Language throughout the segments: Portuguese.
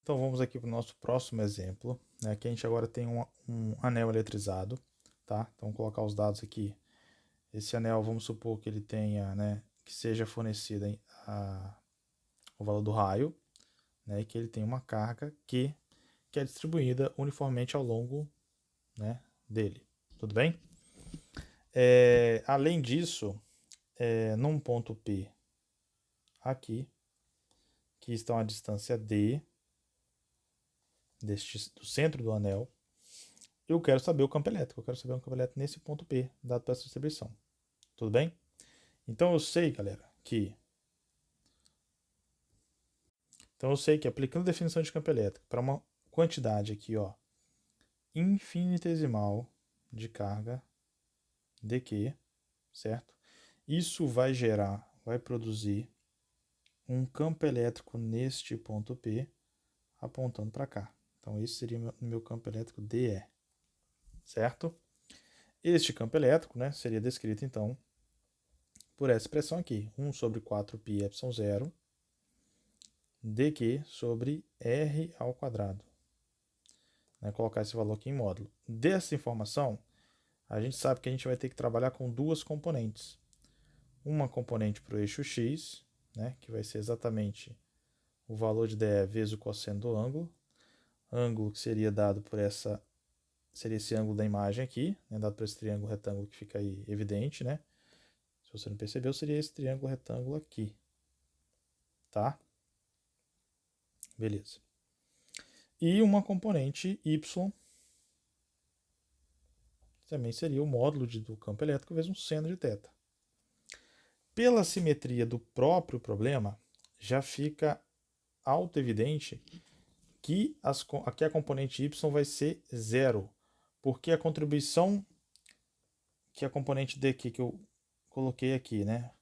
Então vamos aqui para o nosso próximo exemplo, né? Aqui a gente agora tem um anel eletrizado, tá? Então vou colocar os dados aqui. Esse anel, vamos supor que ele tenha, né, que seja fornecido o valor do raio, né, e que ele tenha uma carga que é distribuída uniformemente ao longo, né, dele. Tudo bem? Além disso, num ponto P aqui, que está a distância D do centro do anel, eu quero saber o campo elétrico. Eu quero saber o campo elétrico nesse ponto P, dado para essa distribuição. Tudo bem? Então eu sei, galera, que aplicando a definição de campo elétrico para uma quantidade aqui, ó, infinitesimal de carga dQ, certo? Isso vai produzir um campo elétrico neste ponto P, apontando para cá. Então esse seria o meu campo elétrico DE, certo? Este campo elétrico, né, seria descrito então por essa expressão aqui, 1 sobre 4π epsilon 0 dq sobre r ao quadrado. Né, colocar esse valor aqui em módulo. Dessa informação, a gente sabe que a gente vai ter que trabalhar com duas componentes. Uma componente para o eixo x, né, que vai ser exatamente o valor de DE vezes o cosseno do ângulo que seria dado por seria esse ângulo da imagem aqui, né, dado por esse triângulo retângulo que fica aí evidente, né? Se você não percebeu, seria esse triângulo retângulo aqui, tá? Beleza. E uma componente y, também seria o módulo do campo elétrico vezes um seno de θ. Pela simetria do próprio problema, já fica autoevidente que aqui a componente y vai ser zero, porque a contribuição que a componente dq que eu coloquei aqui, né,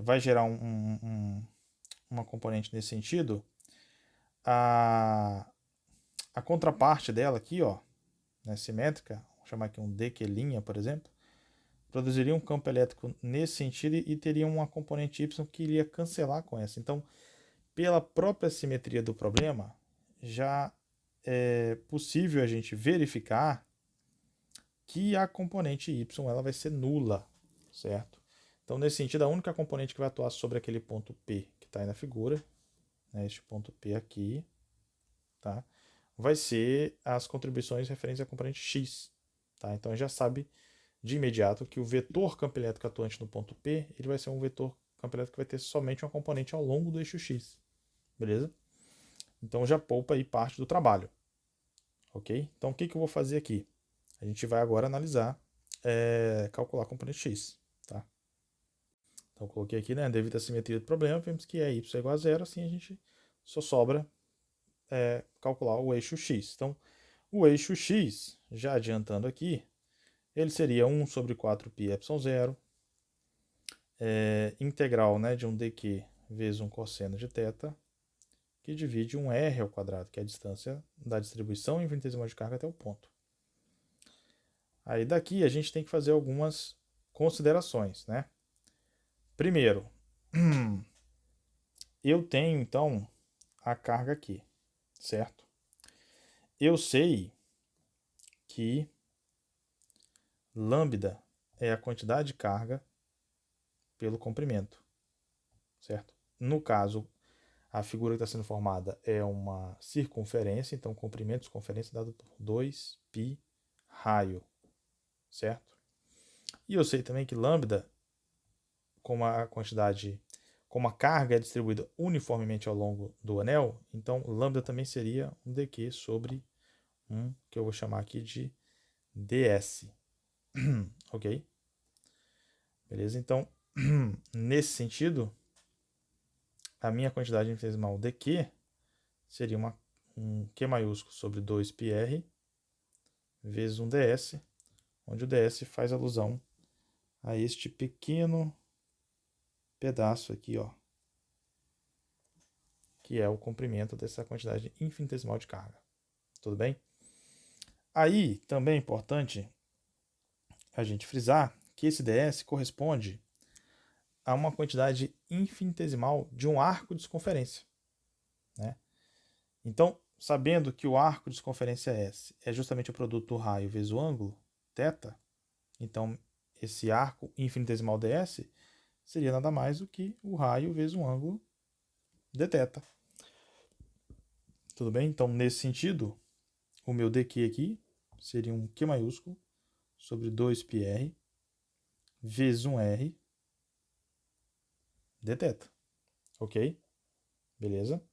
vai gerar uma componente nesse sentido, a contraparte dela aqui, ó, né, simétrica, vou chamar aqui um dq', por exemplo, produziria um campo elétrico nesse sentido e teria uma componente y que iria cancelar com essa. Então, pela própria simetria do problema, já é possível a gente verificar que a componente y ela vai ser nula, certo? Então, nesse sentido, a única componente que vai atuar sobre aquele ponto P que está aí na figura, né, este ponto P aqui, tá, vai ser as contribuições referentes à componente x. Tá? Então, a gente já sabe de imediato que o vetor campo elétrico atuante no ponto P ele vai ser um vetor campo elétrico que vai ter somente uma componente ao longo do eixo x. Beleza? Então já poupa aí parte do trabalho. Ok? Então o que eu vou fazer aqui? A gente vai agora analisar, calcular a componente x. Tá? Então eu coloquei aqui, né, devido à simetria do problema, vemos que y é igual a zero, assim a gente só sobra calcular o eixo x. Então o eixo x, já adiantando aqui, ele seria 1 sobre 4π epsilon 0, integral, né, de um dq vezes um cosseno de θ, que divide um r ao quadrado, que é a distância da distribuição infinitesimal de carga até o ponto. Aí daqui a gente tem que fazer algumas considerações, né? Primeiro, eu tenho então a carga aqui, certo? Eu sei que lambda é a quantidade de carga pelo comprimento, certo? No caso, a figura que está sendo formada é uma circunferência, então comprimento circunferência dado por 2π raio, certo? E eu sei também que lambda, como a carga é distribuída uniformemente ao longo do anel, então lambda também seria um dq sobre que eu vou chamar aqui de ds. Ok? Beleza? Então, nesse sentido, a minha quantidade infinitesimal dq seria um Q maiúsculo sobre 2πr vezes um ds, onde o ds faz alusão a este pequeno pedaço aqui, ó, que é o comprimento dessa quantidade infinitesimal de carga. Tudo bem? Aí, também é importante a gente frisar que esse ds corresponde a uma quantidade infinitesimal de um arco de circunferência, né? Então, sabendo que o arco de circunferência S é justamente o produto do raio vezes o ângulo, θ, então esse arco infinitesimal ds seria nada mais do que o raio vezes o ângulo dθ. Tudo bem? Então, nesse sentido, o meu dq aqui seria um Q maiúsculo sobre 2πr vezes um r dθ. Ok? Beleza?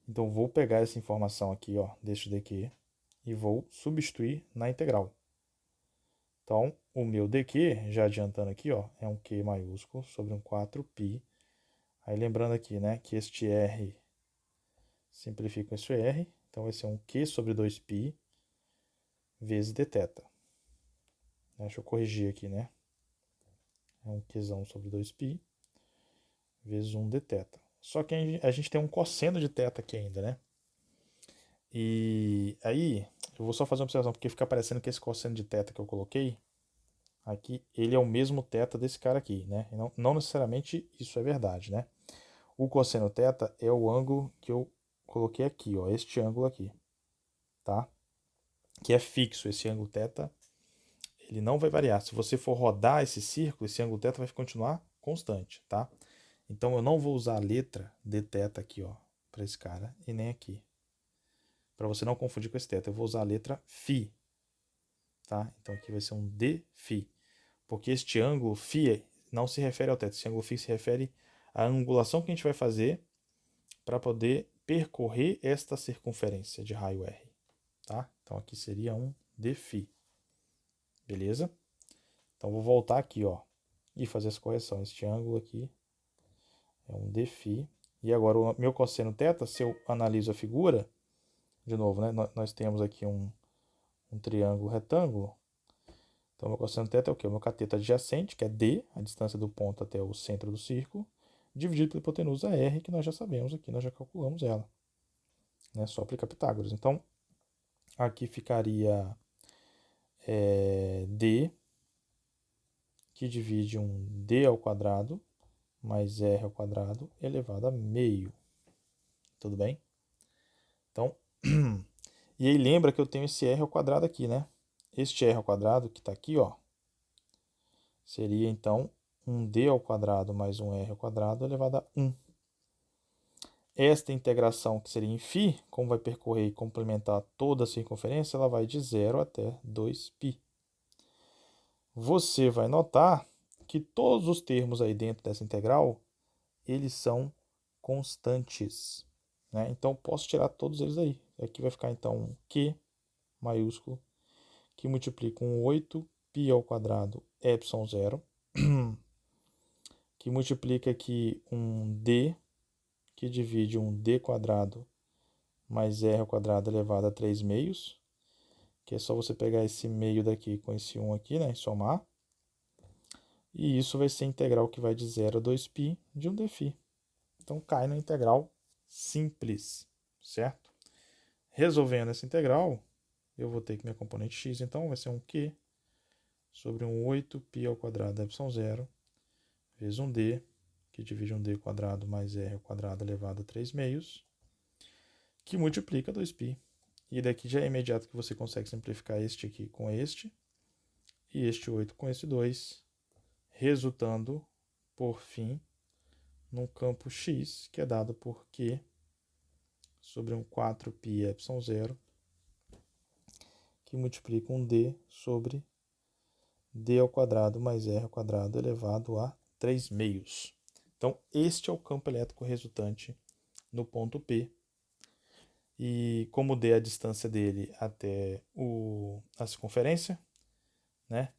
Então, vou pegar essa informação aqui, ó, deste dq, e vou substituir na integral. Então, o meu dq, já adiantando aqui, ó, é um Q maiúsculo sobre um 4π. Aí lembrando aqui, né, que este r simplifica com esse r, então vai ser um Q sobre 2π vezes dθ. Deixa eu corrigir aqui, né? É um Qzão sobre 2π vezes 1 dθ. Só que a gente tem um cosseno de θ aqui ainda, né? E aí, eu vou só fazer uma observação, porque fica parecendo que esse cosseno de θ que eu coloquei aqui, ele é o mesmo θ desse cara aqui, né? Não necessariamente isso é verdade, né? O cosseno θ é o ângulo que eu coloquei aqui, ó, este ângulo aqui, tá? Que é fixo, esse ângulo θ, ele não vai variar. Se você for rodar esse círculo, esse ângulo θ vai continuar constante, tá? Então eu não vou usar a letra dθ aqui, ó, para esse cara, e nem aqui. Para você não confundir com esse θ, eu vou usar a letra φ, tá? Então aqui vai ser um dφ, porque este ângulo φ não se refere ao θ, esse ângulo φ se refere à angulação que a gente vai fazer para poder percorrer esta circunferência de raio R, tá? Então aqui seria um dφ, beleza? Então vou voltar aqui, ó, e fazer essa correção. Este ângulo aqui é um dφ. E agora o meu cosseno θ, se eu analiso a figura, de novo, né? Nós temos aqui um triângulo retângulo. Então, meu cosseno θ é o quê? O meu cateto adjacente, que é D, a distância do ponto até o centro do círculo, dividido pela hipotenusa R, que nós já sabemos aqui, nós já calculamos ela. Né? Só aplicar Pitágoras. Então, aqui ficaria D, que divide um D ao quadrado, mais R ao quadrado, elevado a meio. Tudo bem? Então, e aí lembra que eu tenho esse R ao quadrado aqui, né? Este R ao quadrado, que está aqui, ó, seria então um D ao quadrado mais um R ao quadrado elevado a 1. Esta integração, que seria em φ, como vai percorrer e complementar toda a circunferência, ela vai de 0 até 2π. Você vai notar que todos os termos aí dentro dessa integral, eles são constantes, né? Então, posso tirar todos eles aí. Aqui vai ficar, então, um Q maiúsculo, que multiplica com 8π ao quadrado epsilon zero, que multiplica aqui um D, que divide um D quadrado mais R ao quadrado elevado a 3 meios, que é só você pegar esse meio daqui com esse 1 aqui, né, e somar. E isso vai ser a integral que vai de 0 a 2π de um dφ. Então cai na integral simples, certo? Resolvendo essa integral, eu vou ter que minha componente x, então vai ser um q sobre um 8π ao quadrado epsilon zero vezes um d, que divide um d quadrado mais r ao quadrado elevado a 3 meios, que multiplica 2π. E daqui já é imediato que você consegue simplificar este aqui com este, e este 8 com esse 2, resultando, por fim, num campo x, que é dado por q sobre um 4π epsilon zero, que multiplica um d sobre d ao quadrado mais r ao quadrado elevado a 3 meios. Então, este é o campo elétrico resultante no ponto P. E como d é a distância dele até a circunferência, né,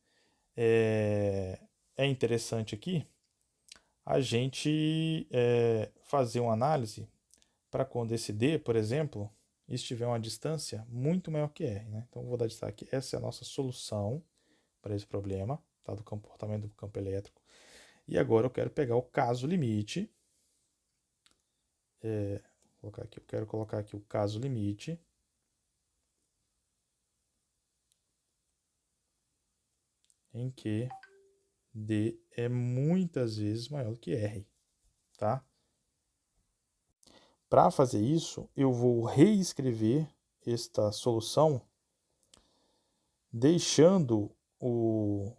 é interessante aqui a gente fazer uma análise para quando esse D, por exemplo, estiver a uma distância muito maior que R. Né? Então, vou dar destaque. Essa é a nossa solução para esse problema, tá? Do comportamento do campo elétrico. E agora eu quero pegar o caso limite. Eu quero colocar aqui o caso limite. Em que D é muitas vezes maior do que R, tá? Para fazer isso, eu vou reescrever esta solução deixando o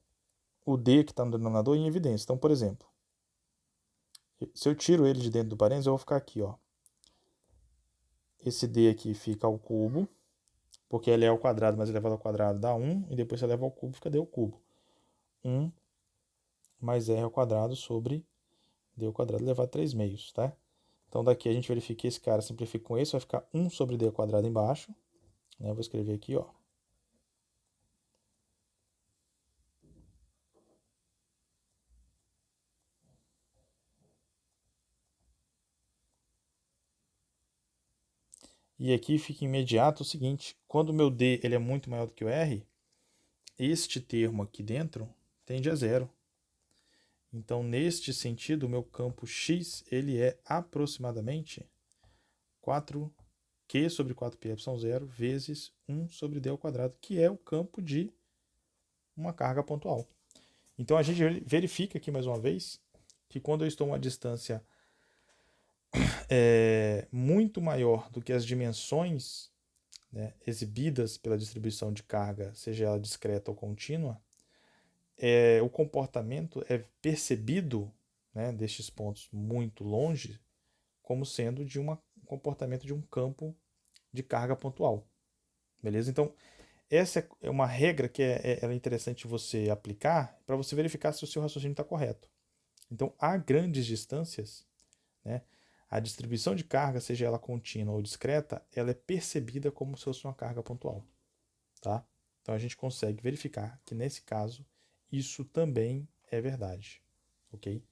D que está no denominador em evidência. Então, por exemplo, se eu tiro ele de dentro do parênteses, eu vou ficar aqui, ó. Esse D aqui fica ao cubo, porque ele é ao quadrado, mas elevado ao quadrado dá 1, e depois você eleva ao cubo, fica D ao cubo. 1 mais R ao quadrado sobre D ao quadrado elevado a 3 meios, tá? Então daqui a gente verifica que esse cara simplifica com esse, vai ficar 1 sobre D ao quadrado embaixo. Né? Eu vou escrever aqui, ó. E aqui fica imediato o seguinte, quando o meu D ele é muito maior do que o R, este termo aqui dentro tende a zero. Então, neste sentido, o meu campo X ele é aproximadamente 4Q sobre 4πε0 vezes 1 sobre D ao quadrado, que é o campo de uma carga pontual. Então, a gente verifica aqui mais uma vez que quando eu estou a uma distância muito maior do que as dimensões, né, exibidas pela distribuição de carga, seja ela discreta ou contínua, o comportamento é percebido, né, destes pontos muito longe como sendo de um comportamento de um campo de carga pontual. Beleza? Então, essa é uma regra que é interessante você aplicar para você verificar se o seu raciocínio está correto. Então, a grandes distâncias, né, a distribuição de carga, seja ela contínua ou discreta, ela é percebida como se fosse uma carga pontual. Tá? Então, a gente consegue verificar que, nesse caso, isso também é verdade. Ok?